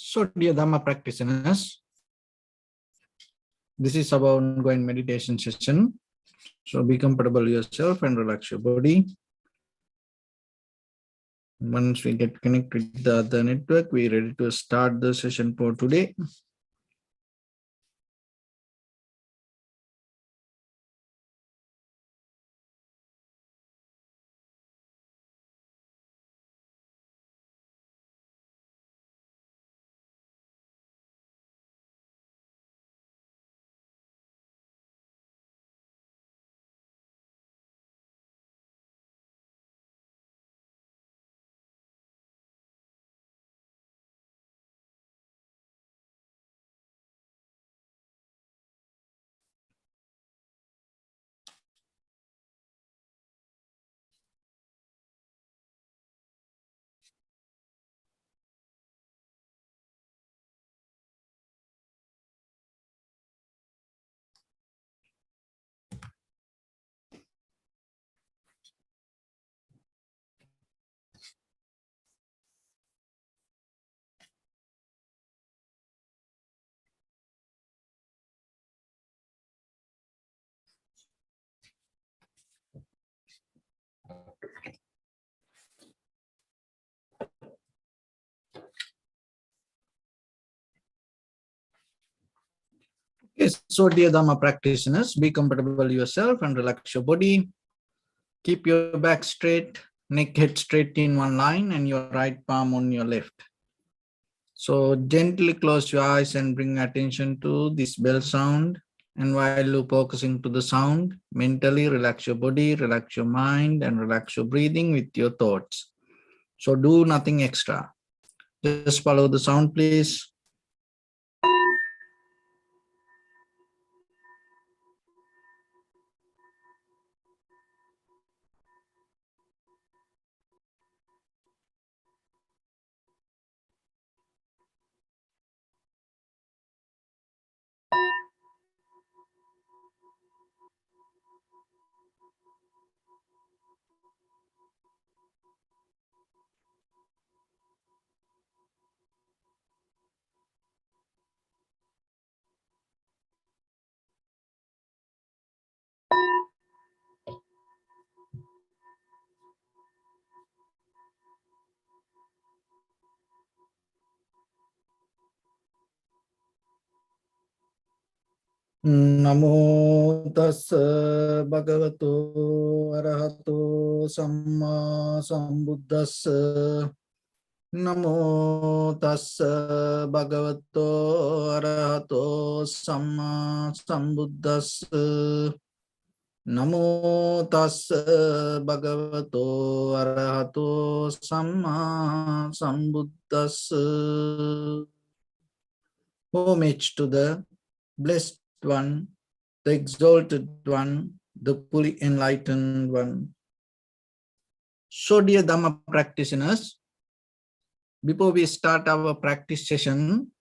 So, dear Dhamma practitioners, this is our ongoing meditation session. So, be comfortable yourself and relax your body. Once we get connected with the other network, we're ready to start the session for today. Yes, so dear Dhamma practitioners, be comfortable yourself and relax your body. Keep your back straight, neck head straight in one line, and your right palm on your left. So gently close your eyes and bring attention to this bell sound. And while you're focusing to the sound, mentally relax your body, relax your mind, and relax your breathing with your thoughts. So do nothing extra. Just follow the sound, please. Namo tassa bhagavato arahato samma sambuddhassa. Namo tassa bhagavato arahato samma sambuddhassa. Namo tassa bhagavato arahato samma sambuddhassa. Homage to the blessed one, the exalted one, the fully enlightened one. So, dear Dhamma practitioners, before we start our practice session,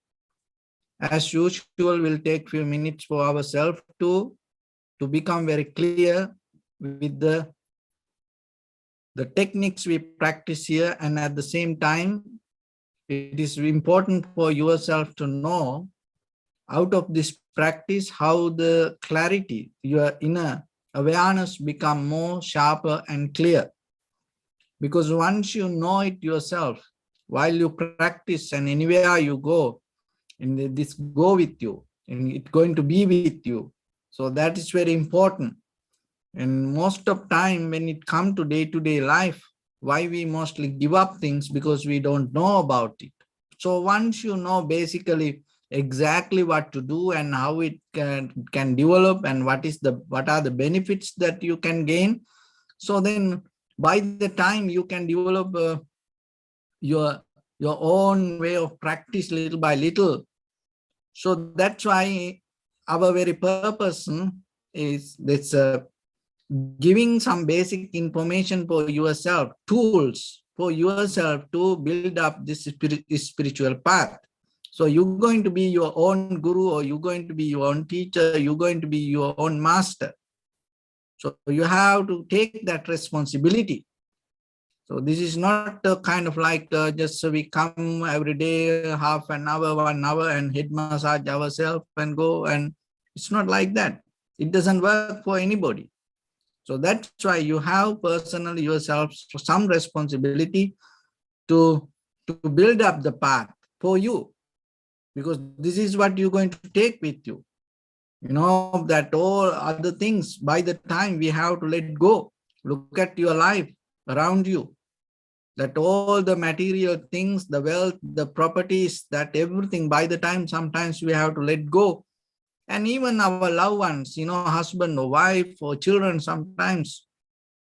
as usual, we'll take few minutes for ourselves to become very clear with the techniques we practice here, and at the same time, it is important for yourself to know out of this practice how the clarity, your inner awareness become more sharper and clear. Because once you know it yourself, while you practice and anywhere you go, and this go with you, and it's going to be with you. So that is very important. And most of time when it comes to day-to-day life, why we mostly give up things? Because we don't know about it. So once you know basically exactly what to do and how it can develop and what are the benefits that you can gain, so then by the time you can develop your own way of practice little by little. So that's why our very purpose is this giving some basic information for yourself, tools for yourself to build up this spiritual path. So you're going to be your own guru, or you're going to be your own teacher, you're going to be your own master. So you have to take that responsibility. So this is not kind of like just we come every day, half an hour, 1 hour, and head massage ourselves and go. And it's not like that. It doesn't work for anybody. So that's why you have personally yourself some responsibility to build up the path for you, because this is what you're going to take with you. You know, that all other things, by the time we have to let go. Look at your life around you, that all the material things, the wealth, the properties, that everything, by the time sometimes we have to let go. And even our loved ones, you know, husband or wife or children, sometimes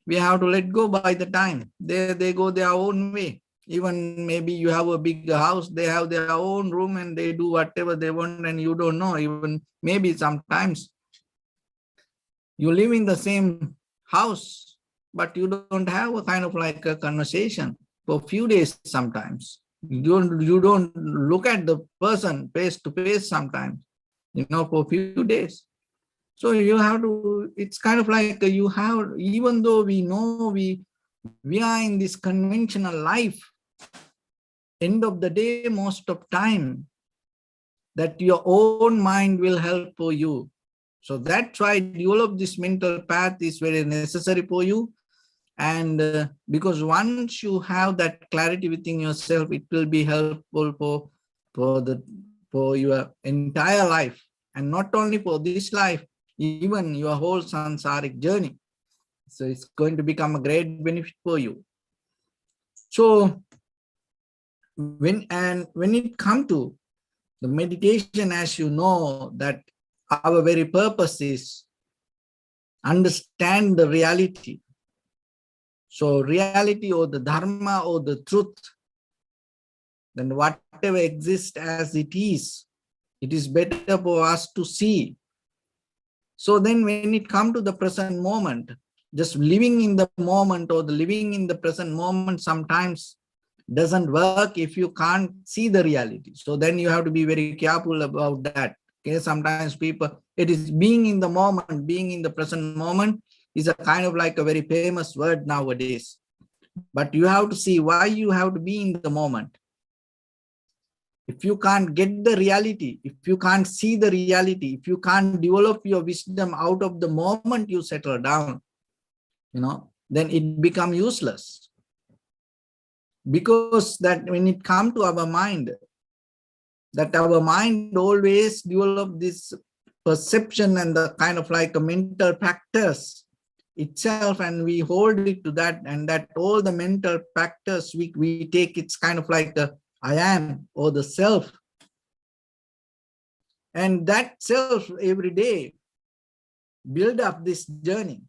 we have to let go by the time. They go their own way. Even maybe you have a big house, they have their own room and they do whatever they want and you don't know. Even maybe sometimes you live in the same house, but you don't have a kind of like a conversation for a few days sometimes. You don't look at the person face to face sometimes, you know, for a few days. So you have to, it's kind of like you have, even though we know we are in this conventional life, end of the day, most of time, that your own mind will help for you. So that's why develop this mental path is very necessary for you. And because once you have that clarity within yourself, it will be helpful for your entire life, and not only for this life, even your whole sansaric journey. So it's going to become a great benefit for you. So when it comes to the meditation, as you know, that our very purpose is understand the reality. So reality, or the Dharma, or the truth, then whatever exists as it is better for us to see. So then when it comes to the present moment, just living in the moment, or the living in the present moment sometimes doesn't work if you can't see the reality. So then you have to be very careful about that. Okay, sometimes people, it is being in the moment, being in the present moment is a kind of like a very famous word nowadays. But you have to see why you have to be in the moment. If you can't get the reality, if you can't see the reality, if you can't develop your wisdom out of the moment you settle down, you know, then it becomes useless. Because that when it comes to our mind, that our mind always develop this perception and the kind of like a mental factors itself, and we hold it to that, and that all the mental factors we take, it's kind of like the I am, or the self. And that self every day build up this journey.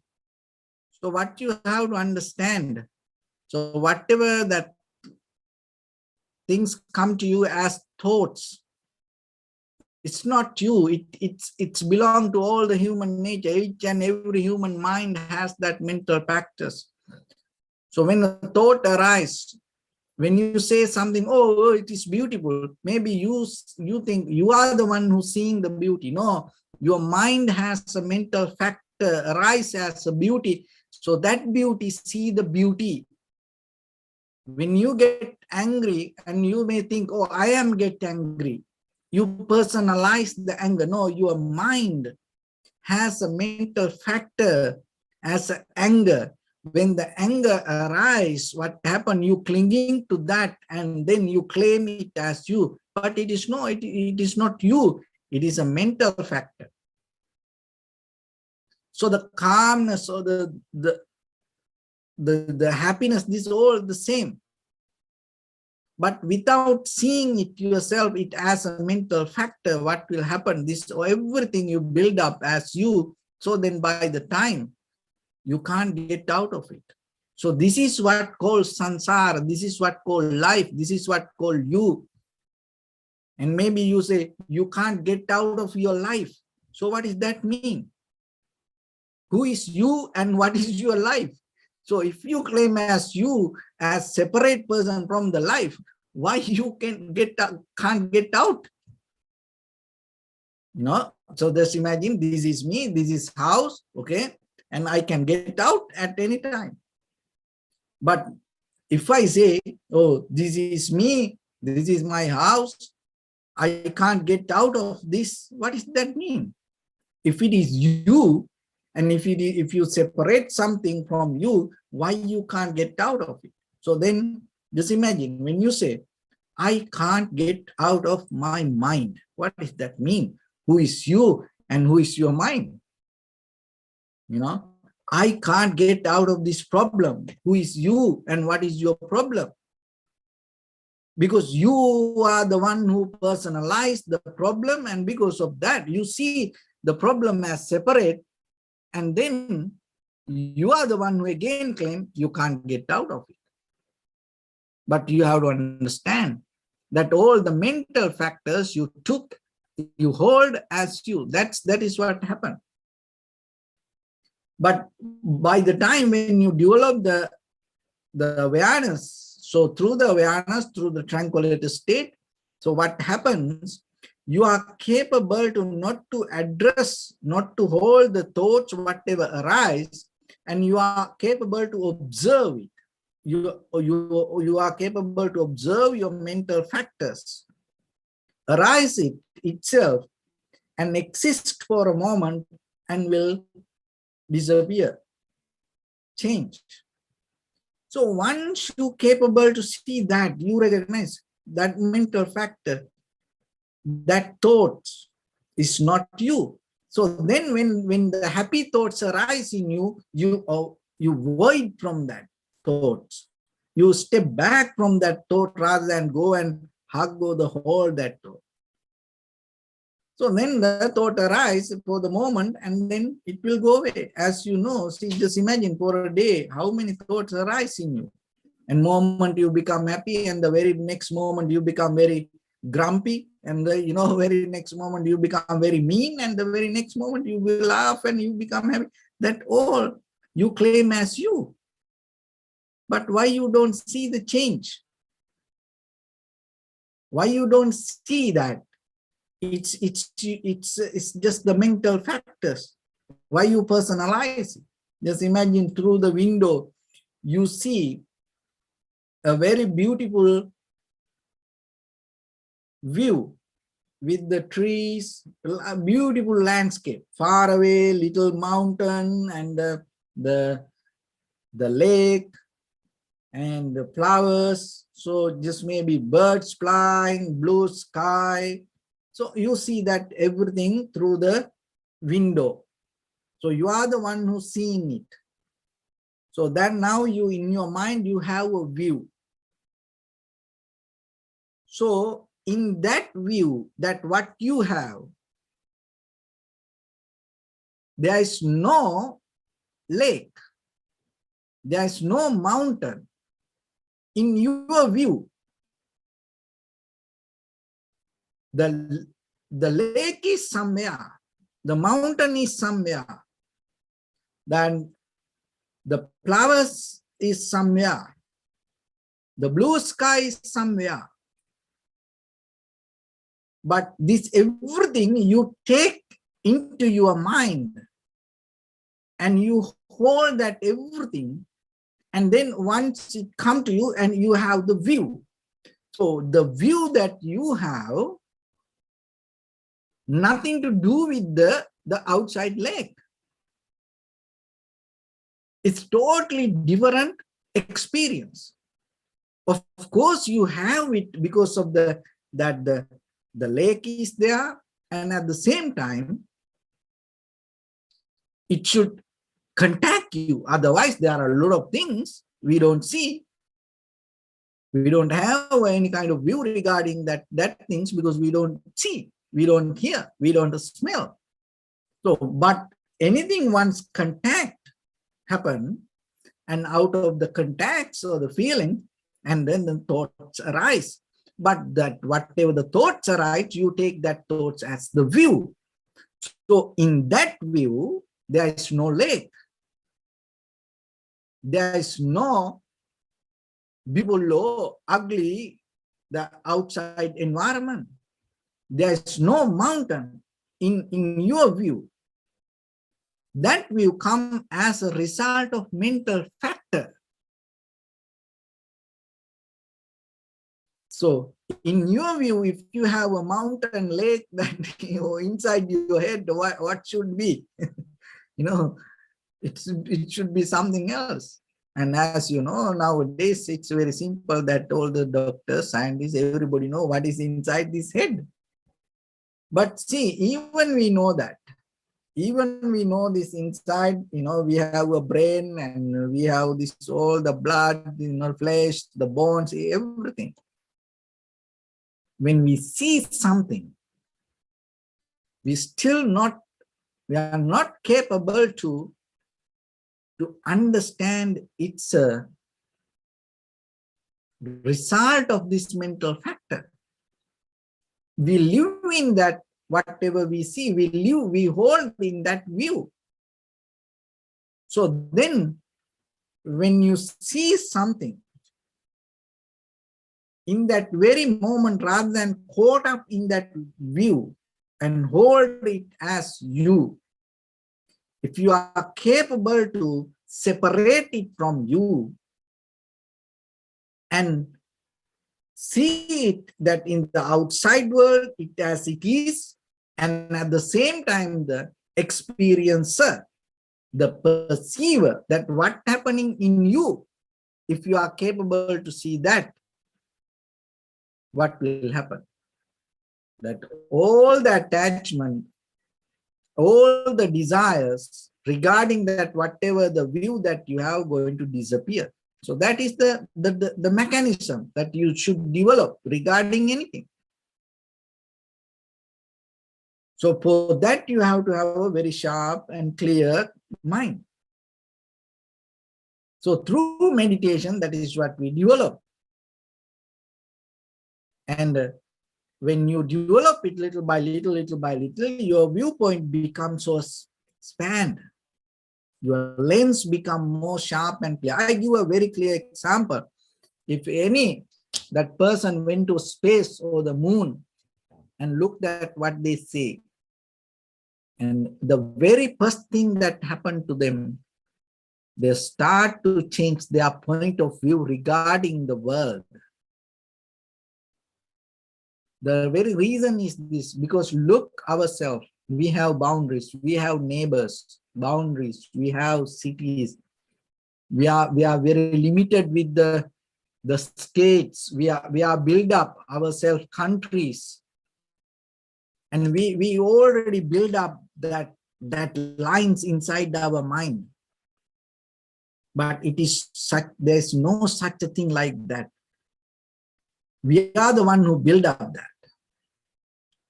So what you have to understand, so whatever that things come to you as thoughts, it's not you, it's belong to all the human nature. Each and every human mind has that mental factors. So when a thought arises, when you say something, oh, it is beautiful, maybe you think you are the one who's seeing the beauty. No, your mind has a mental factor arise as a beauty. So that beauty, see the beauty. When you get angry, and you may think, oh, I am get angry. You personalize the anger. No, your mind has a mental factor as an anger. When the anger arises, what happened? You clinging to that, and then you claim it as you. But it is no, it is not you. It is a mental factor. So the calmness, or the happiness, this is all the same. But without seeing it yourself, it as a mental factor, what will happen? This, everything you build up as you, so then by the time, you can't get out of it. So this is what called sansara, this is what called life, this is what called you. And maybe you say, you can't get out of your life. So what does that mean? Who is you and what is your life? So if you claim as you, as separate person from the life, why you can't get out? You know, so just imagine, this is me, this is house, okay, and I can get out at any time. But If I say, oh, this is me, this is my house, I can't get out of this, what does that mean? If it is you, and if you separate something from you, why you can't get out of it? So then just imagine when you say, I can't get out of my mind. What does that mean? Who is you and who is your mind? You know, I can't get out of this problem. Who is you and what is your problem? Because you are the one who personalized the problem, and because of that, you see the problem as separate, and then you are the one who again claim you can't get out of it. But you have to understand that all the mental factors you took, you hold as you. That is what happened. But by the time when you develop the awareness, so through the awareness, through the tranquility state, so what happens, you are capable to not to address, not to hold the thoughts, whatever arise, and you are capable to observe it. You are capable to observe your mental factors, arise it itself, and exist for a moment and will disappear, change. So once you're capable to see that, you recognize that mental factor, that thoughts is not you. So then when the happy thoughts arise in you, you void from that thoughts. You step back from that thought rather than go and hug or the whole that thought. So then the thought arises for the moment and then it will go away. As you know, see, just imagine for a day, how many thoughts arise in you. And moment you become happy, and the very next moment you become very grumpy, and the very next moment you become very mean, and the very next moment you will laugh and you become happy. That all you claim as you. But why you don't see the change? Why you don't see that it's just the mental factors? Why you personalize it? Just imagine through the window you see a very beautiful view with the trees, a beautiful landscape, far away, little mountain, and the lake and the flowers. So just maybe birds flying, blue sky. So you see that everything through the window. So you are the one who's seeing it. So then now you, in your mind, you have a view. So in that view, that what you have, there is no lake, there is no mountain. In your view, the lake is somewhere, the mountain is somewhere, then the flowers is somewhere, the blue sky is somewhere. But this everything you take into your mind and you hold that everything, and then once it come to you and you have the view. So the view that you have, nothing to do with the outside lake. It's totally different experience. Of course, you have it because of the lake is there, and at the same time, it should contact you. Otherwise, there are a lot of things we don't see. We don't have any kind of view regarding that things because we don't see, we don't hear, we don't smell. So, but anything once contact happen, and out of the contacts or the feeling, and then the thoughts arise. But that whatever the thoughts arise, you take that thoughts as the view. So in that view, there is no lake. There is no beautiful or ugly, the outside environment. There is no mountain in your view. That view come as a result of mental factor. So in your view, if you have a mountain lake that inside your head, what should be? It should be something else. And as you know, nowadays it's very simple that all the doctors, scientists, everybody know what is inside this head. But see, even we know that, even we know this inside, we have a brain and we have this, all the blood, flesh, the bones, everything. When we see something, we are not capable to understand its result of this mental factor. We live in that, whatever we see, we hold in that view. So then, when you see something, in that very moment, rather than caught up in that view and hold it as you, if you are capable to separate it from you and see it that in the outside world, it as it is, and at the same time, the experiencer, the perceiver, that what happening in you, if you are capable to see that, what will happen? That all the attachment, all the desires regarding that, whatever the view that you have, going to disappear. So that is the mechanism that you should develop regarding anything. So for that, you have to have a very sharp and clear mind. So through meditation, that is what we develop. And when you develop it little by little, your viewpoint becomes so expand. Your lens become more sharp and clear. I give a very clear example. If that person went to space or the moon and looked at what they say, and the very first thing that happened to them, they start to change their point of view regarding the world. The very reason is this, because look ourselves, we have boundaries, we have neighbors, boundaries, we have cities, we are very limited with the states, we are build up ourselves countries, and we already build up that lines inside our mind. But it is such, there's no such a thing like that. We are the one who build up that.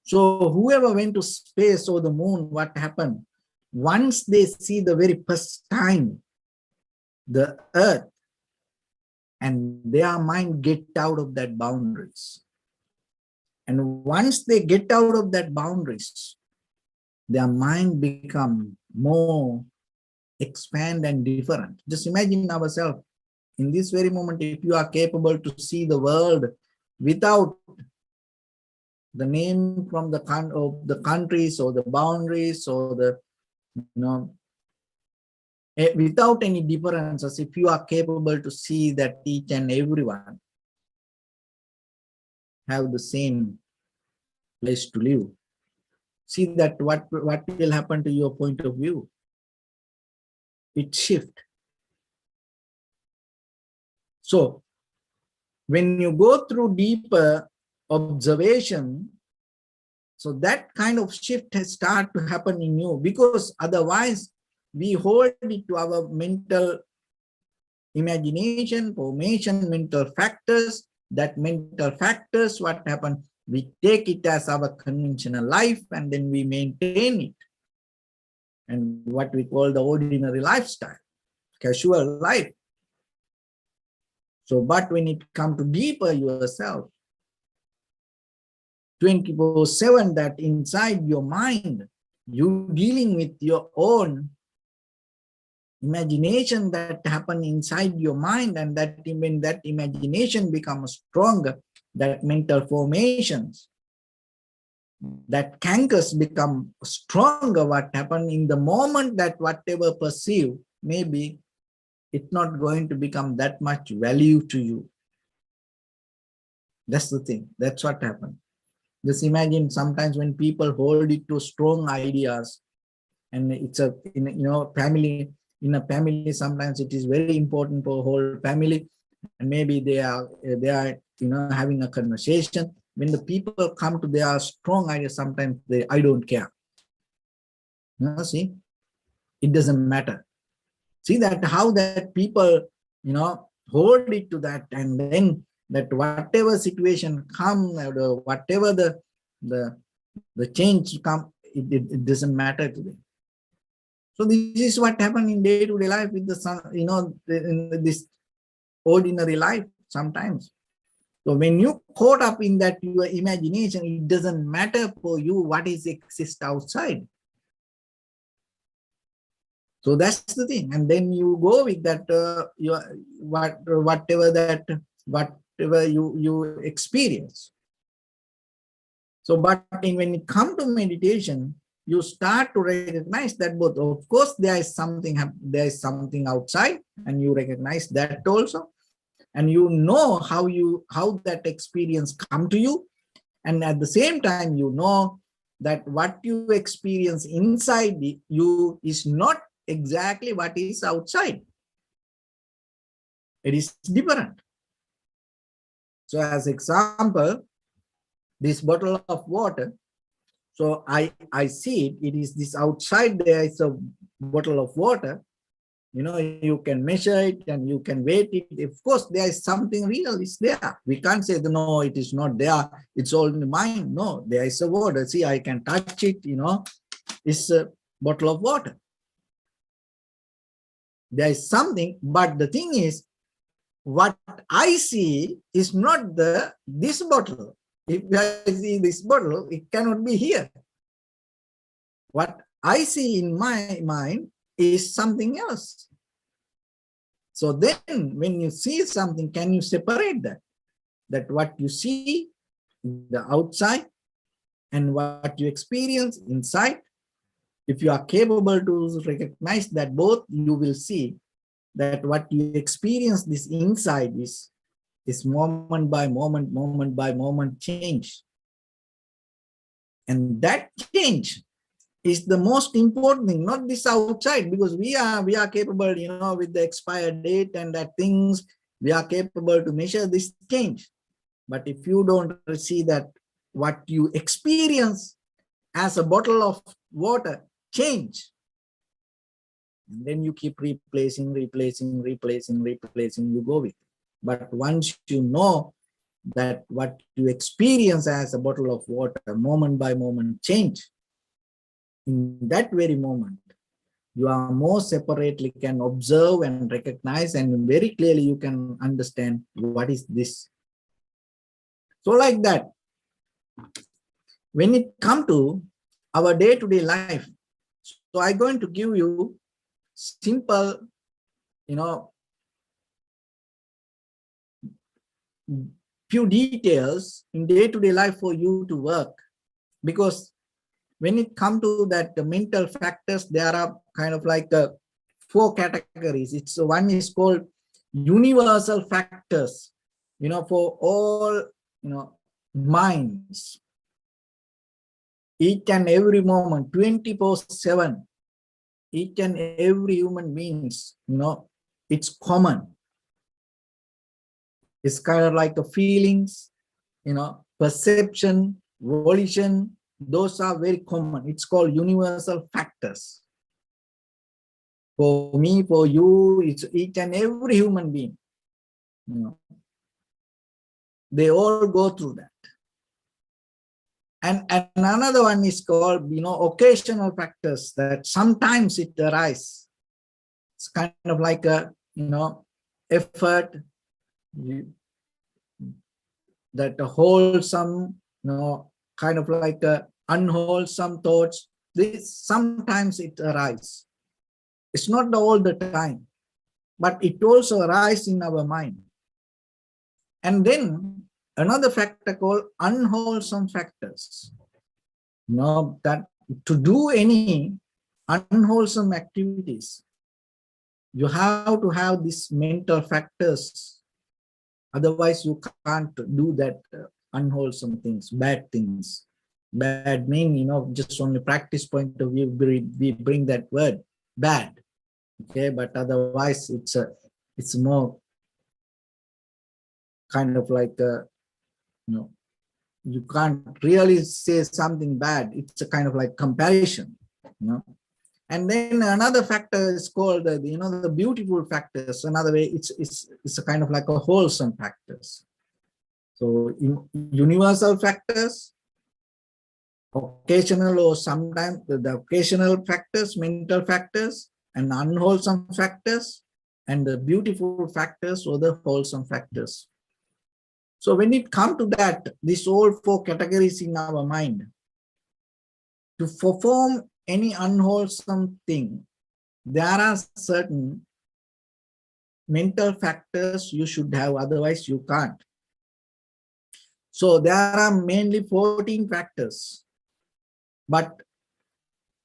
So whoever went to space or the moon, what happened? Once they see the very first time the earth, and their mind get out of that boundaries. And once they get out of that boundaries, their mind become more expand and different. Just imagine ourselves in this very moment, if you are capable to see the world without the name from the countries or the boundaries or the, without any differences, if you are capable to see that each and everyone have the same place to live, see that what will happen to your point of view? It shift. So when you go through deeper observation, so that kind of shift has started to happen in you, because otherwise we hold it to our mental imagination, formation, mental factors. That mental factors, what happened? We take it as our conventional life and then we maintain it. And what we call the ordinary lifestyle, casual life. So, but when it comes to deeper yourself, 24/7, that inside your mind, you dealing with your own imagination that happen inside your mind, and that when that imagination becomes stronger, that mental formations, that cankers become stronger, what happened in the moment that whatever perceive, maybe it's not going to become that much value to you. That's the thing. That's what happened. Just imagine sometimes when people hold it to strong ideas, and it's a family, in a family sometimes it is very important for whole family, and maybe they are having a conversation. When the people come to their strong ideas, sometimes they, I don't care. See, it doesn't matter. See that how that people hold it to that, and then that whatever situation come, whatever the change come, it doesn't matter to them. So this is what happened in day-to-day life with the son, in this ordinary life sometimes. So when you caught up in that your imagination, it doesn't matter for you what is exist outside. So that's the thing, and then you go with that whatever you experience. So, but when it comes to meditation, you start to recognize that both. Of course, there is something outside, and you recognize that also, and you know how that experience come to you, and at the same time you know that what you experience inside you is not exactly what is outside. It is different. So as example, this bottle of water, so I see it is this outside, there is a bottle of water, you can measure it and you can weight it. Of course there is something real is there. We can't say no, it is not there, it's all in the mind. No, there is a water. See, I can touch it, it's a bottle of water. There is something, but the thing is, what I see is not this bottle. If I see this bottle, it cannot be here. What I see in my mind is something else. So then when you see something, can you separate that? That what you see the outside and what you experience inside? If you are capable to recognize that both, you will see that what you experience this inside is moment by moment change. And that change is the most important thing, not this outside, because we are capable, with the expired date and that things, we are capable to measure this change. But if you don't see that what you experience as a bottle of water change, and then you keep replacing, you go with it. But once you know that what you experience as a bottle of water, moment by moment change, in that very moment, you are more separately can observe and recognize, and very clearly you can understand what is this. So like that, when it comes to our day-to-day life, so I'm going to give you simple, few details in day-to-day life for you to work. Because when it comes to that the mental factors, there are kind of like 4 categories. It's one is called universal factors, for all, minds. Each and every moment, 24/7, each and every human beings, it's common. It's kind of like the feelings, perception, volition, those are very common. It's called universal factors. For me, for you, it's each and every human being. They all go through that. And another one is called, occasional factors, that sometimes it arises. It's kind of like a, effort, that wholesome, kind of like a unwholesome thoughts. This sometimes it arises. It's not all the time, but it also arises in our mind. And then another factor called unwholesome factors. That to do any unwholesome activities, you have to have these mental factors Otherwise, you can't do that unwholesome things, bad things. Bad mean, just from the practice point of view, we bring that word bad. Okay, but otherwise, it's more kind of like you can't really say something bad. It's a kind of like comparison, And then another factor is called the beautiful factors. Another way, it's a kind of like a wholesome factors. So universal factors, occasional or sometimes the occasional factors, mental factors, and unwholesome factors, and the beautiful factors or the wholesome factors. So when it comes to that, these all four categories in our mind, to perform any unwholesome thing, there are certain mental factors you should have, otherwise you can't. So there are mainly 14 factors, but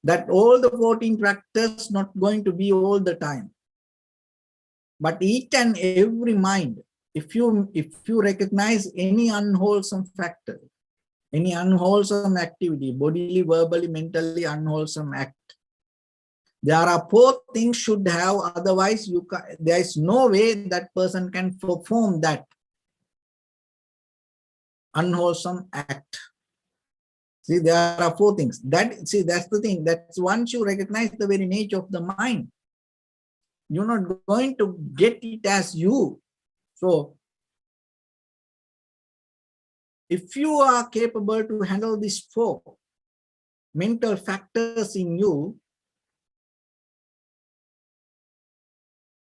that all the 14 factors not going to be all the time. But each and every mind, if you recognize any unwholesome factor, any unwholesome activity, bodily, verbally, mentally unwholesome act, there are four things should have, otherwise there is no way that person can perform that unwholesome act. See, there are four things. That's the thing. That's once you recognize the very nature of the mind, you're not going to get it as you. So, if you are capable to handle these four mental factors in you,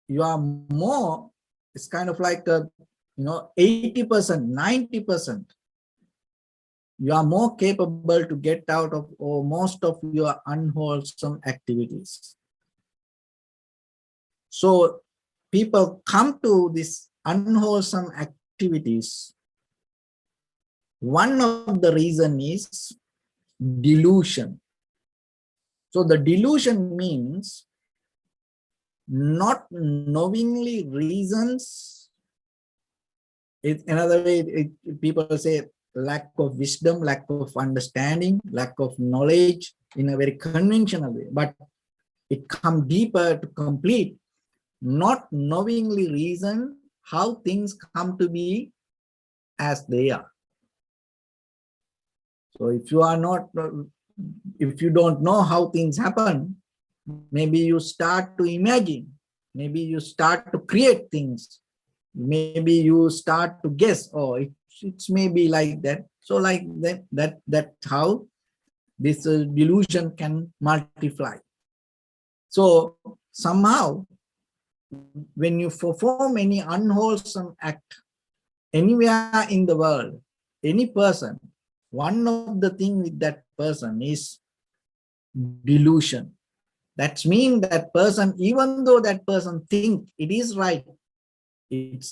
you are more, it's kind of like 80%, 90%. You are more capable to get out of most of your unwholesome activities. So people come to these unwholesome activities. One of the reason is delusion. So the delusion means not knowingly reasons. Another way, people say lack of wisdom, lack of understanding, lack of knowledge in a very conventional way, but it comes deeper to complete, not knowingly reason how things come to be as they are. So if you don't know how things happen, maybe you start to imagine, maybe you start to create things, maybe you start to guess, oh, it's maybe like that. So like that's how this delusion can multiply. So somehow, when you perform any unwholesome act anywhere in the world, any person, one of the things with that person is delusion. That means that person, even though that person thinks it is right, it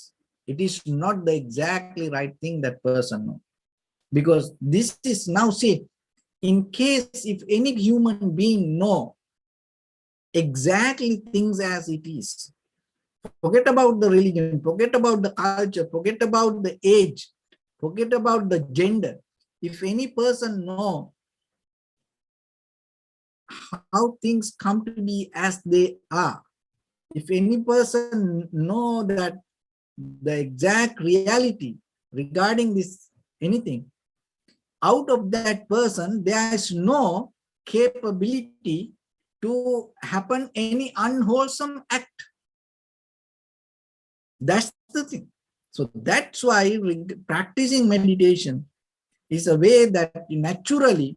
is not the exactly right thing that person knows. Because this is now, see, in case if any human being know exactly things as it is, forget about the religion, forget about the culture, forget about the age, forget about the gender. If any person know how things come to be as they are, if any person know that the exact reality regarding this anything, out of that person there is no capability to happen any unwholesome act. That's the thing. So that's why practicing meditation is a way that naturally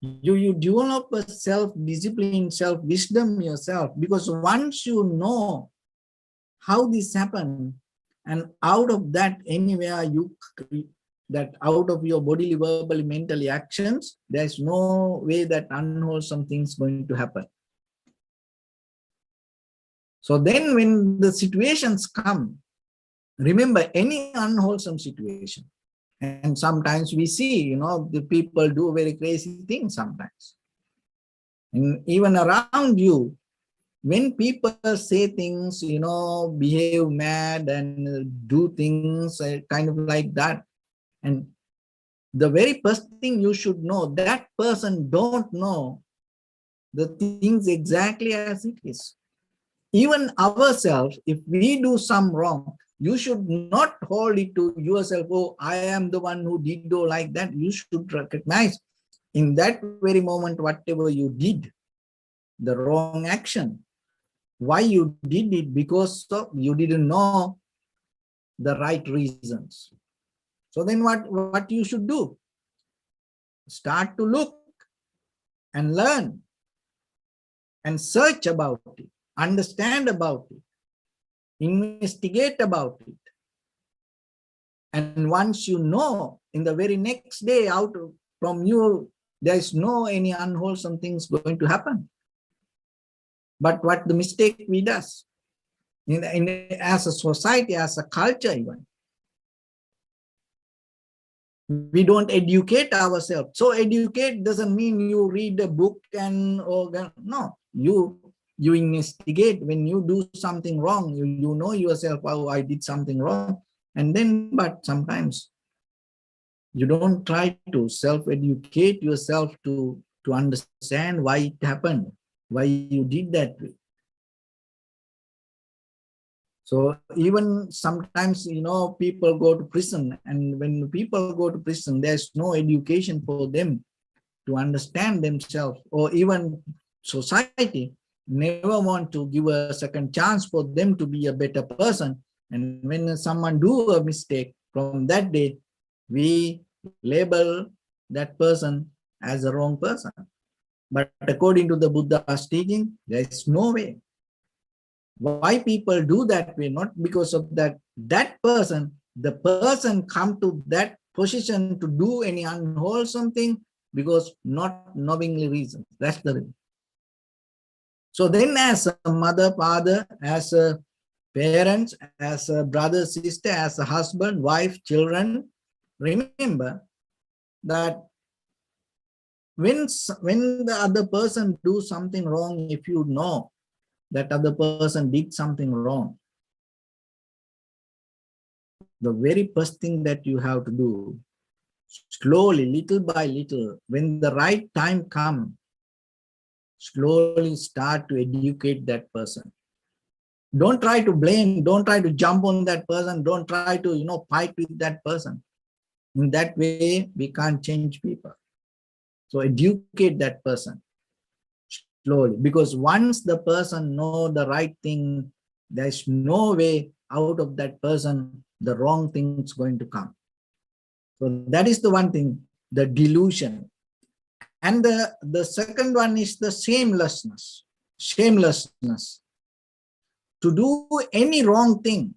you develop a self-discipline, self-wisdom yourself, because once you know how this happens, and out of that anywhere that out of your bodily, verbally, mentally actions, there's no way that unwholesome things going to happen. So then when the situations come, remember any unwholesome situation, and sometimes we see, the people do very crazy things sometimes. And even around you, when people say things, behave mad and do things kind of like that, and the very first thing you should know, that person don't know the things exactly as it is. Even ourselves, if we do some wrong, you should not hold it to yourself, oh, I am the one who did do like that. You should recognize in that very moment, whatever you did, the wrong action, why you did it, because you didn't know the right reasons. So then what you should do? Start to look and learn and search about it, understand about it, investigate about it. And once you know, in the very next day, out from you, there is no any unwholesome things going to happen. But what the mistake we does, as a society, as a culture even, we don't educate ourselves. So educate doesn't mean you read a book and no, you investigate. When you do something wrong, you know yourself, oh, I did something wrong. And then, but sometimes you don't try to self-educate yourself to understand why it happened, why you did that way. So even sometimes, people go to prison, and when people go to prison, there's no education for them to understand themselves, or even society never want to give a second chance for them to be a better person. And when someone do a mistake, from that day, we label that person as a wrong person. But according to the Buddha's teaching, there is no way. Why people do that way? Not because of that person, the person come to that position to do any unwholesome thing because not knowingly reasons. That's the reason. So then, as a mother, father, as a parents, as a brother, sister, as a husband, wife, children, remember that when the other person do something wrong, if you know that other person did something wrong, the very first thing that you have to do, slowly, little by little, when the right time comes, slowly start to educate that person. Don't try to blame, don't try to jump on that person, don't try to, fight with that person. In that way, we can't change people. So educate that person slowly, because once the person know the right thing, there's no way out of that person, the wrong thing's going to come. So that is the one thing, the delusion. And the second one is the shamelessness. Shamelessness. To do any wrong thing,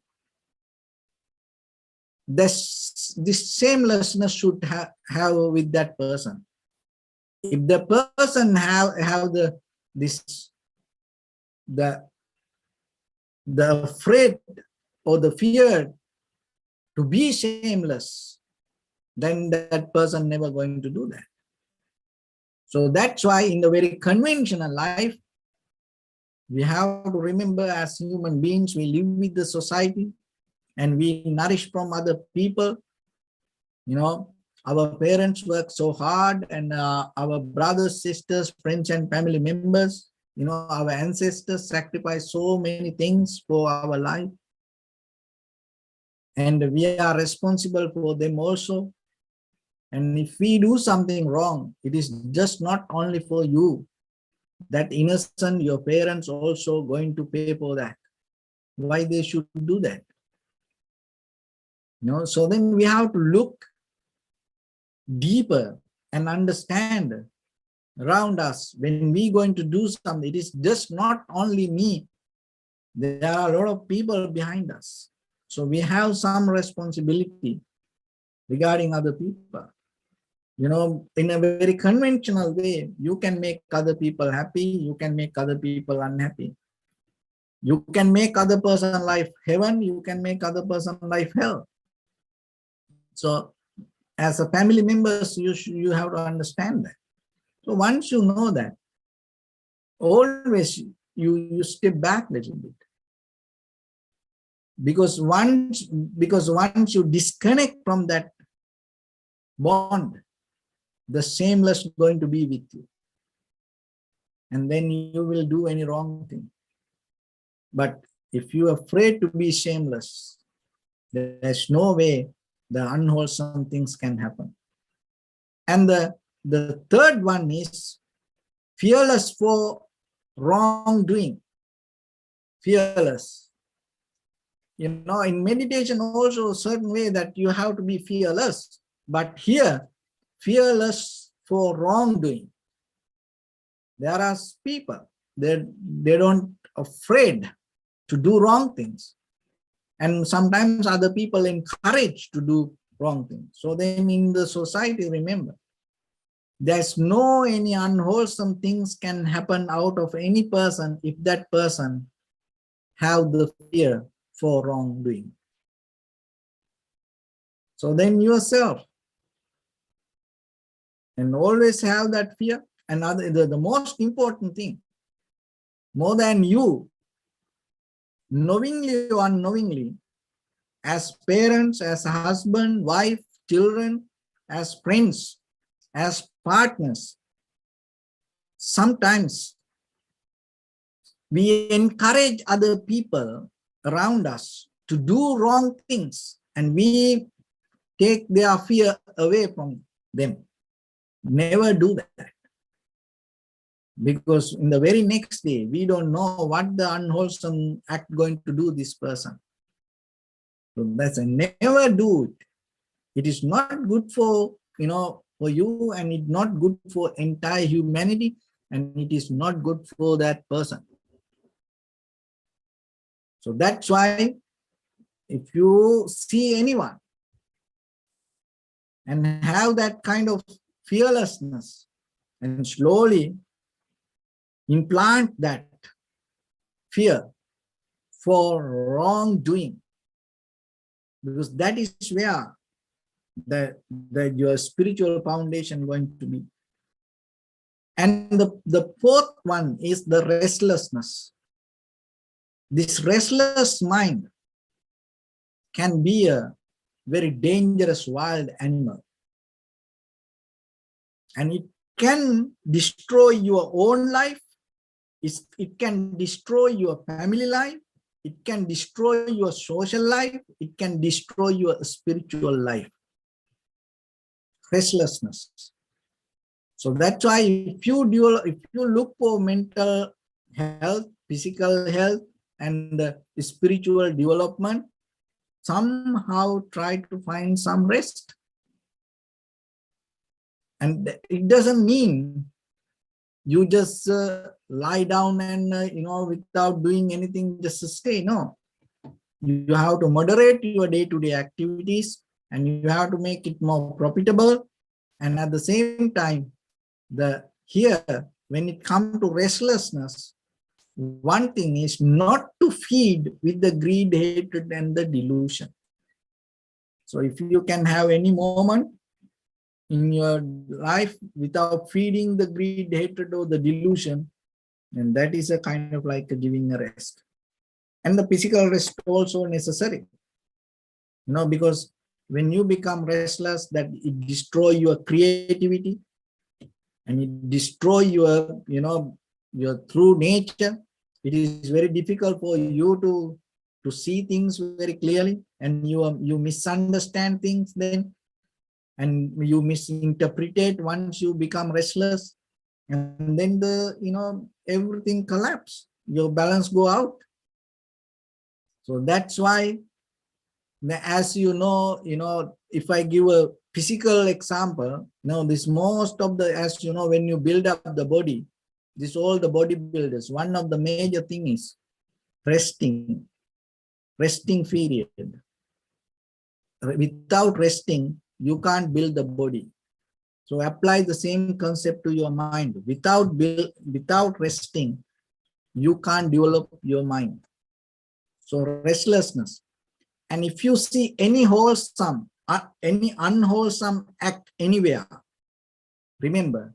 this shamelessness should have with that person. If the person have the afraid or the fear to be shameless, then that person never going to do that. So that's why in the very conventional life, we have to remember, as human beings, we live with the society and we nourish from other people. Our parents work so hard, and our brothers, sisters, friends, and family members, our ancestors sacrificed so many things for our life. And we are responsible for them also. And if we do something wrong, it is just not only for you. That innocent, your parents also going to pay for that. Why they should do that? So then we have to look deeper and understand around us. When we going to do something, it is just not only me. There are a lot of people behind us. So we have some responsibility regarding other people. In a very conventional way, you can make other people happy, you can make other people unhappy. You can make other person life heaven, you can make other person life hell. So as a family members, you have to understand that. So once you know that, always you step back a little bit. Because once you disconnect from that bond, the shameless going to be with you. And then you will do any wrong thing. But if you are afraid to be shameless, there's no way the unwholesome things can happen. And the third one is fearless for wrongdoing. Fearless. In meditation also a certain way that you have to be fearless. But here, fearless for wrongdoing. There are people, they don't afraid to do wrong things. And sometimes other people encourage to do wrong things. So then in the society, remember, there's no any unwholesome things can happen out of any person if that person have the fear for wrongdoing. So then yourself, and always have that fear. And the most important thing, more than you, knowingly or unknowingly, as parents, as a husband, wife, children, as friends, as partners, sometimes we encourage other people around us to do wrong things, and we take their fear away from them. Never do that. Because in the very next day, we don't know what the unwholesome act going to do this person. So that's a never do it. It is not good for, for you, and it's not good for entire humanity, and it is not good for that person. So that's why if you see anyone and have that kind of fearlessness and slowly implant that fear for wrongdoing, because that is where your spiritual foundation going to be. And the fourth one is the restlessness. This restless mind can be a very dangerous wild animal, and it can destroy your own life. It can destroy your family life. It can destroy your social life. It can destroy your spiritual life. Restlessness. So that's why if you look for mental health, physical health, and spiritual development, somehow try to find some rest. And it doesn't mean you just lie down and without doing anything, just stay. No, you have to moderate your day-to-day activities, and you have to make it more profitable. And at the same time, here when it comes to restlessness, one thing is not to feed with the greed, hatred, and the delusion. So if you can have any moment in your life without feeding the greed, hatred, or the delusion, and that is a kind of like giving a rest. And the physical rest also necessary, because when you become restless, that it destroy your creativity, and it destroy your your true nature. It is very difficult for you to see things very clearly, and you misunderstand things then, and you misinterpret once you become restless, and then everything collapse, your balance go out. So that's why, as if I give a physical example, this most of the, as when you build up the body, this all the bodybuilders, one of the major thing is resting period. Without resting, you can't build the body. So apply the same concept to your mind. Without resting, you can't develop your mind. So restlessness. And if you see any unwholesome act anywhere, remember,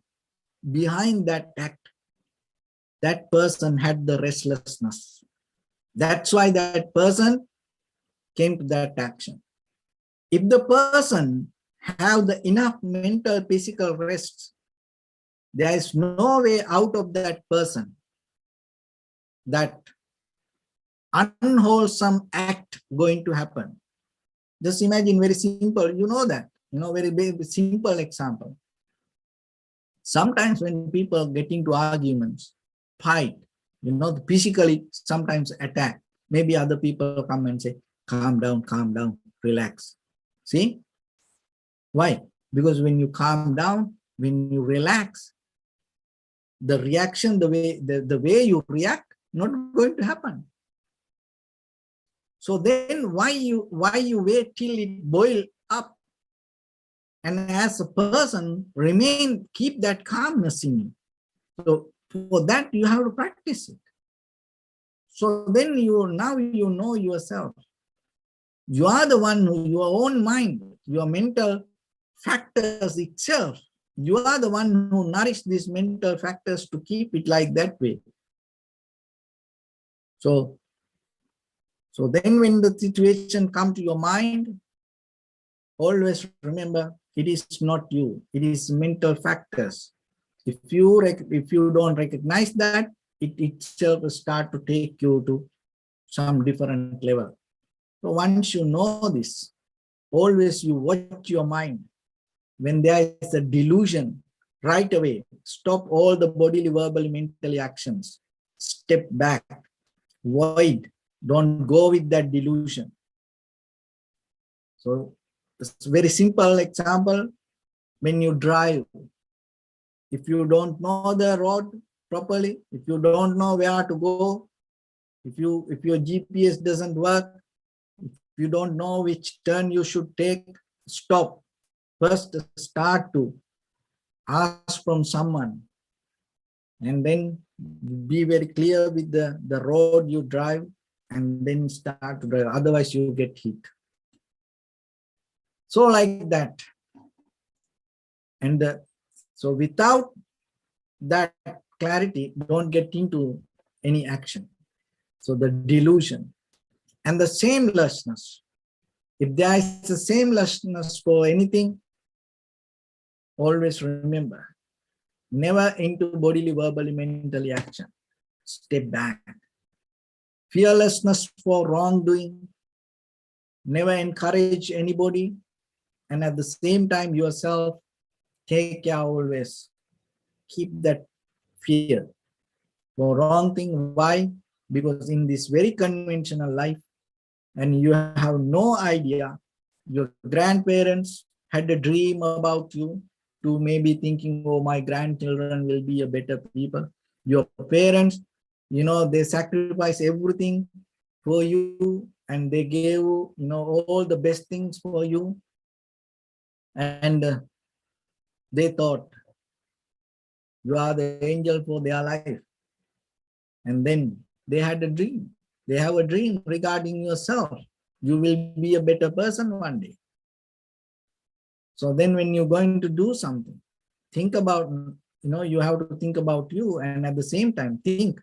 behind that act, that person had the restlessness. That's why that person came to that action. If the person have the enough mental, physical rest, there is no way out of that person that unwholesome act going to happen. Just imagine, very simple, you know that, very simple example. Sometimes when people get into arguments, fight, physically sometimes attack, maybe other people come and say, calm down, relax. See? Why? Because when you calm down, when you relax, the reaction, the way you react, not going to happen. So then why you wait till it boil up? And as a person, keep that calmness in you. So for that, you have to practice it. So then now you know yourself. You are the one who, your own mind, your mental factors itself, you are the one who nourish these mental factors to keep it like that way. So then when the situation comes to your mind, always remember, it is not you, it is mental factors. If you don't recognize that, it itself will start to take you to some different level. So once you know this, always you watch your mind. When there is a delusion, right away, stop all the bodily, verbally, mentally actions. Step back, void, don't go with that delusion. So it's a very simple example. When you drive, if you don't know the road properly, if you don't know where to go, if your GPS doesn't work, if you don't know which turn you should take, stop. First start to ask from someone, and then be very clear with the road you drive, and then start to drive. Otherwise you get hit. So like that. And so without that clarity, don't get into any action. So the delusion and the shamelessness. If there is the shamelessness for anything, always remember, never into bodily, verbally, mentally action. Step back. Fearlessness for wrongdoing. Never encourage anybody. And at the same time, yourself, take care always. Keep that fear for wrong thing. Why? Because in this very conventional life, and you have no idea, your grandparents had a dream about you, to maybe thinking, oh, my grandchildren will be a better people. Your parents, they sacrifice everything for you, and they gave, all the best things for you. And they thought you are the angel for their life. And then they had a dream. They have a dream regarding yourself. You will be a better person one day. So then when you're going to do something, think about, you have to think about you, and at the same time, think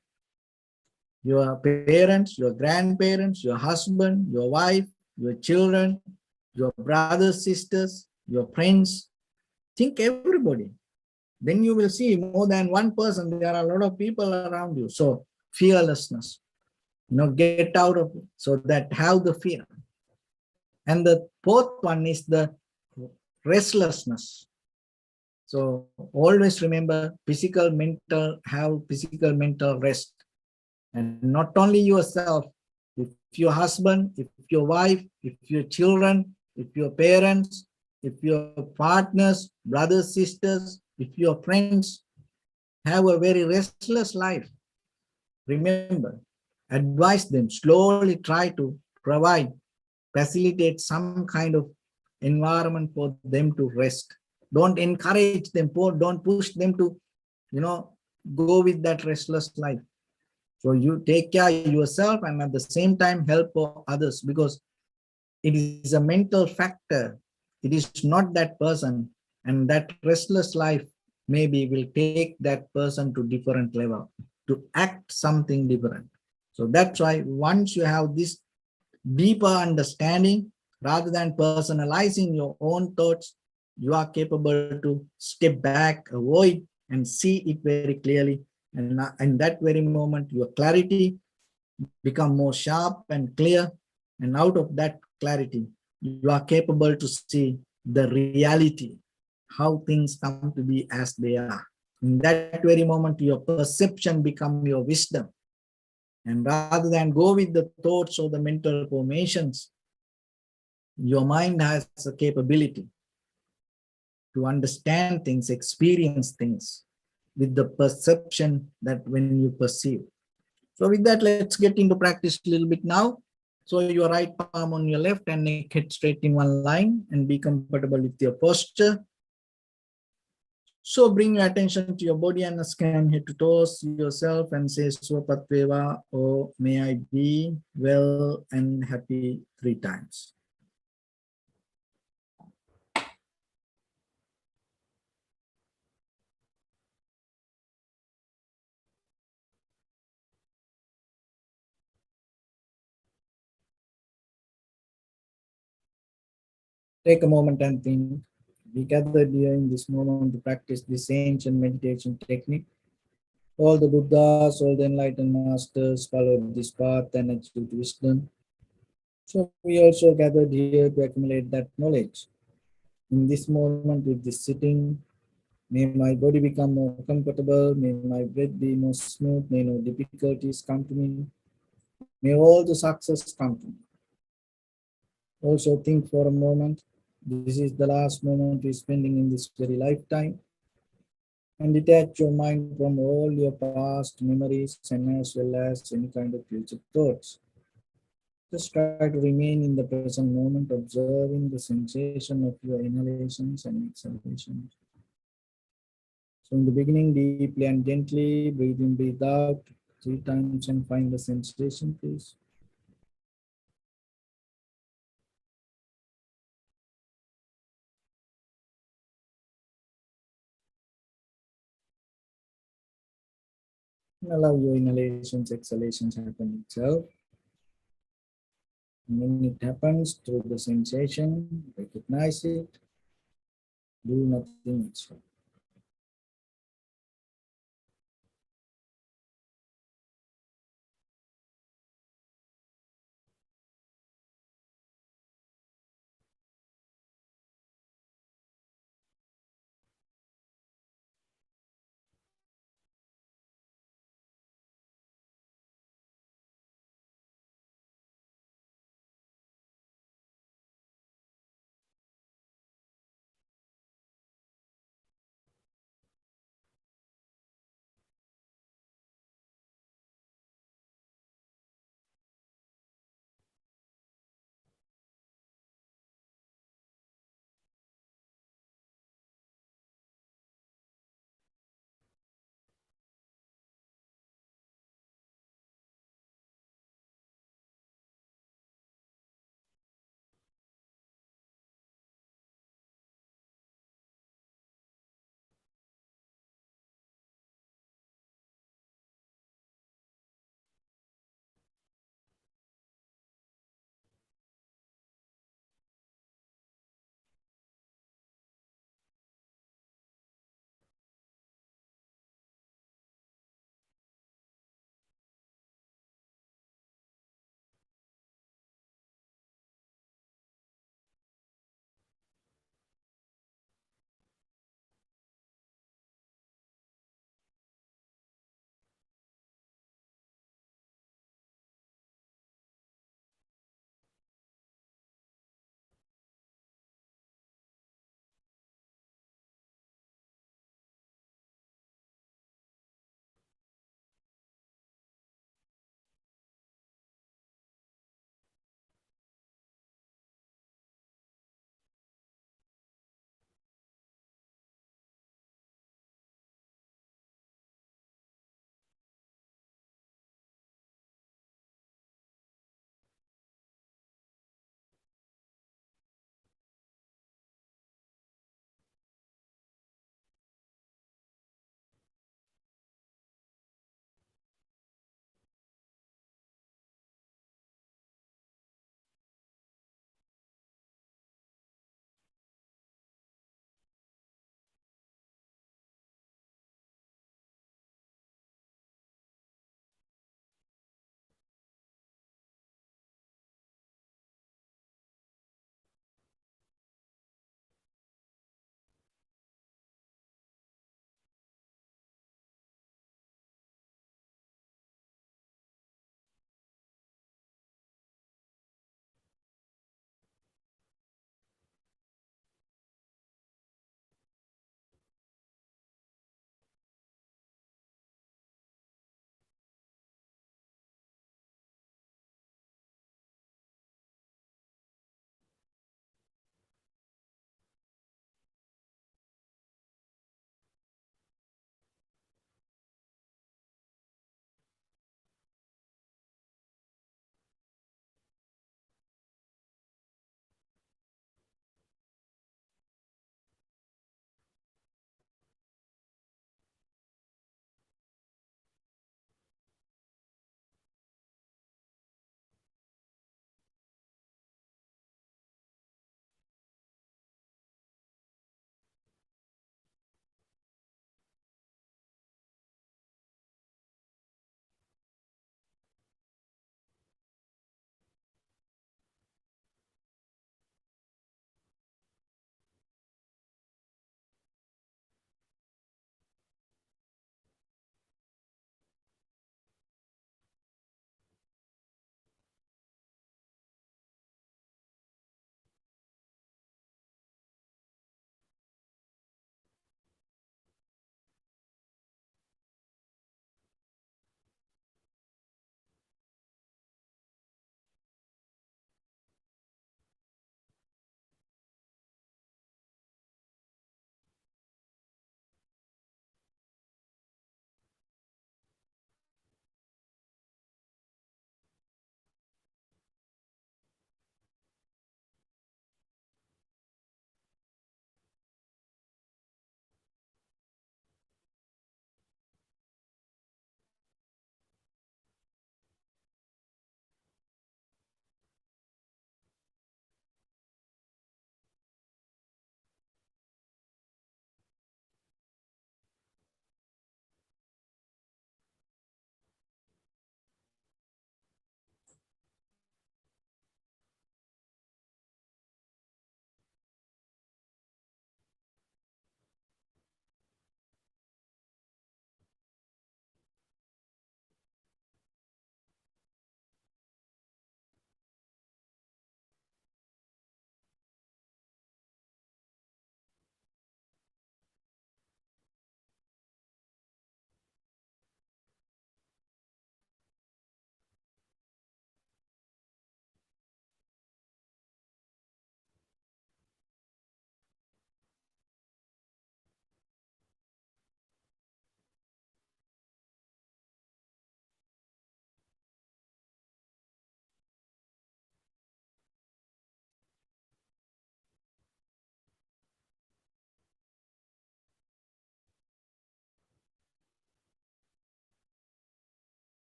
your parents, your grandparents, your husband, your wife, your children, your brothers, sisters, your friends. Think everybody. Then you will see more than one person. There are a lot of people around you. So fearlessness, get out of it, so that have the fear. And the fourth one is the restlessness. So always remember, have physical, mental rest. And not only yourself, if your husband, if your wife, if your children, if your parents, if your partners, brothers, sisters, if your friends have a very restless life, remember, advise them, slowly try to facilitate some kind of environment for them to rest. Don't encourage them, don't push them to, go with that restless life. So you take care of yourself, and at the same time help others, because it is a mental factor. It is not that person, and that restless life maybe will take that person to different level. to act something different. So that's why once you have this deeper understanding, rather than personalizing your own thoughts, you are capable to step back, avoid, and see it very clearly. And in that very moment, your clarity become more sharp and clear. And out of that clarity, you are capable to see the reality, how things come to be as they are. In that very moment, your perception become your wisdom. And rather than go with the thoughts or the mental formations, your mind has a capability to understand things, experience things with the perception that when you perceive. So with that, let's get into practice a little bit now. So your right palm on your left and neck head straight in one line and be comfortable with your posture. So bring your attention to your body and scan head to toes yourself and say Swapatveva, or may I be well and happy 3 times. Take a moment and think. We gathered here in this moment to practice this ancient meditation technique. All the Buddhas, all the enlightened masters followed this path and achieved wisdom. So we also gathered here to accumulate that knowledge. In this moment with this sitting, may my body become more comfortable, may my breath be more smooth, may no difficulties come to me, may all the success come to me. Also think for a moment, this is the last moment we're spending in this very lifetime, and detach your mind from all your past memories and as well as any kind of future thoughts. Just try to remain in the present moment, observing the sensation of your inhalations and exhalations. So in the beginning, deeply and gently, breathe in, breathe out 3 times and find the sensation, please. And allow your inhalations, exhalations happen itself. And when it happens through the sensation, recognize it, do nothing extra.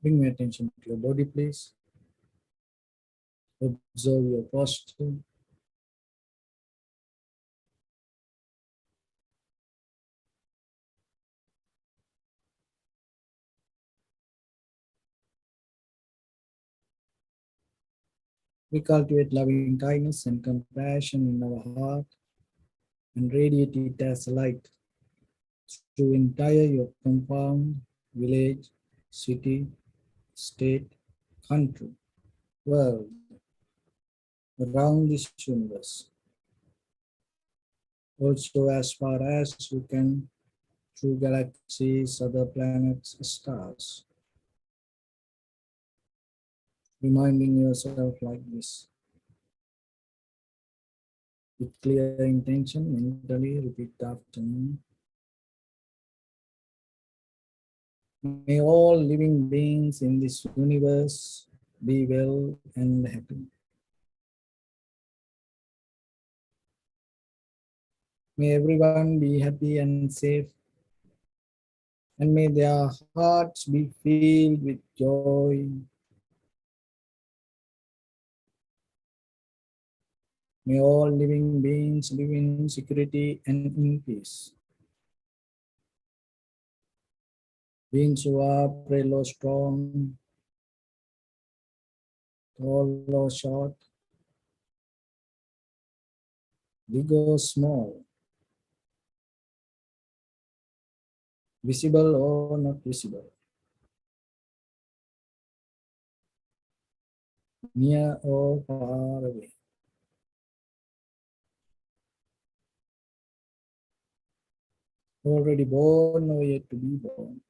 Bring your attention to your body, please. Observe your posture. We cultivate loving kindness and compassion in our heart and radiate it as light through entire your compound, village, city, state, country, world, around this universe. Also as far as you can through galaxies, other planets, stars. Reminding yourself like this. With clear intention, mentally repeat after me. May all living beings in this universe be well and happy. May everyone be happy and safe, and may their hearts be filled with joy. May all living beings live in security and in peace. Beings who are frail or strong, tall or short, big or small, visible or not visible, near or far away. Already born or yet to be born.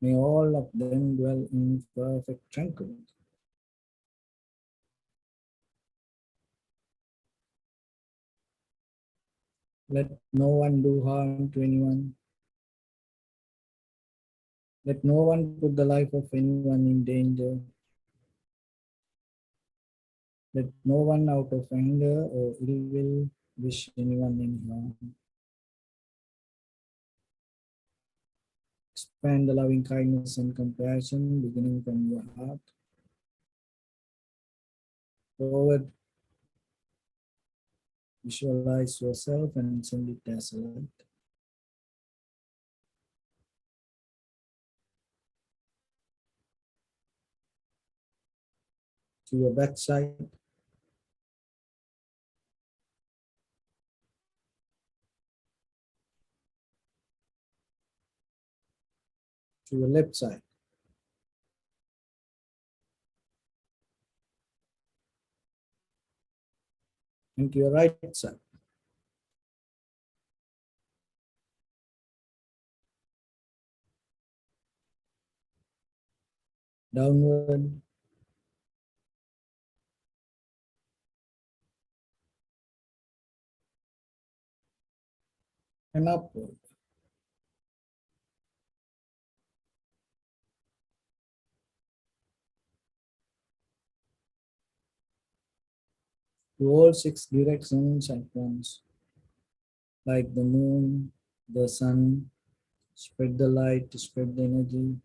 May all of them dwell in perfect tranquility. Let no one do harm to anyone. Let no one put the life of anyone in danger. Let no one out of anger or ill will wish anyone any harm. Expand the loving kindness and compassion beginning from your heart. Forward, visualize yourself and send it as a light. To your backside, to your left side, and to your right side. Downward, and upward. To all six directions at once, like the moon, the sun, spread the light, spread the energy,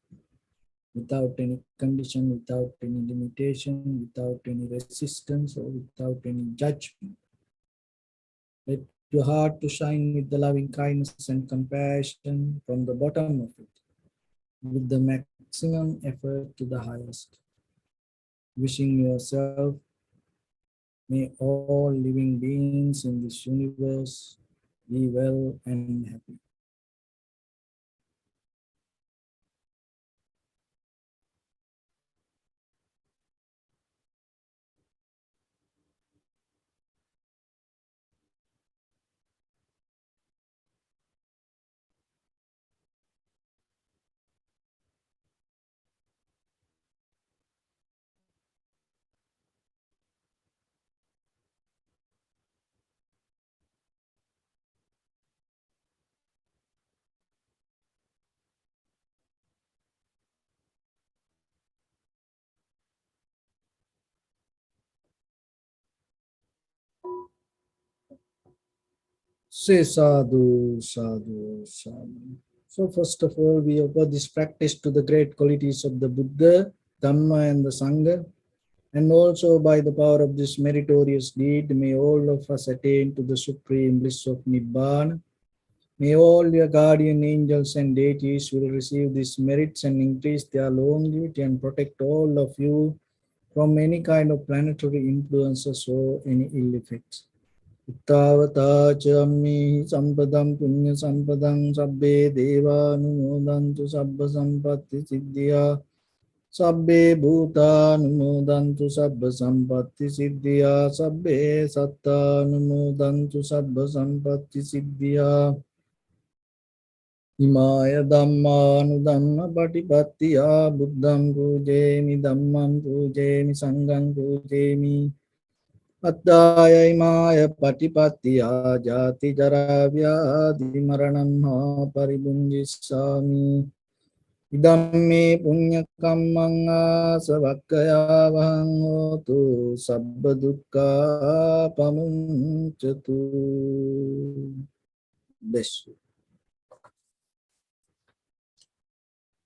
without any condition, without any limitation, without any resistance, or without any judgment. Let your heart to shine with the loving kindness and compassion from the bottom of it, with the maximum effort to the highest. Wishing yourself, may all living beings in this universe be well and happy. Say sadhu, sadhu, sadhu. So first of all, we offer this practice to the great qualities of the Buddha, Dhamma and the Sangha. And also by the power of this meritorious deed, may all of us attain to the supreme bliss of Nibbana. May all your guardian angels and deities will receive these merits and increase their longevity and protect all of you from any kind of planetary influences or any ill effects. Ittavata chammi sampadam punya sampadam sabbe deva numodantu sabba sampatti siddhya sabbe bhuta numodantu sabba sampatti siddhya sabbe satta numodantu sabba sampatti siddhya Imaya Dhammanudhamma Patipattiya Buddham Pujemi Dhammam Pujemi Sangham Pujemi Attaya Imaya Patipattiya Jati Jaravya Maranam Paribunjisami Idamme Punya Kammanga Savakaya Vahangotu Sabba Dukkha Pamunchatu. Bless you.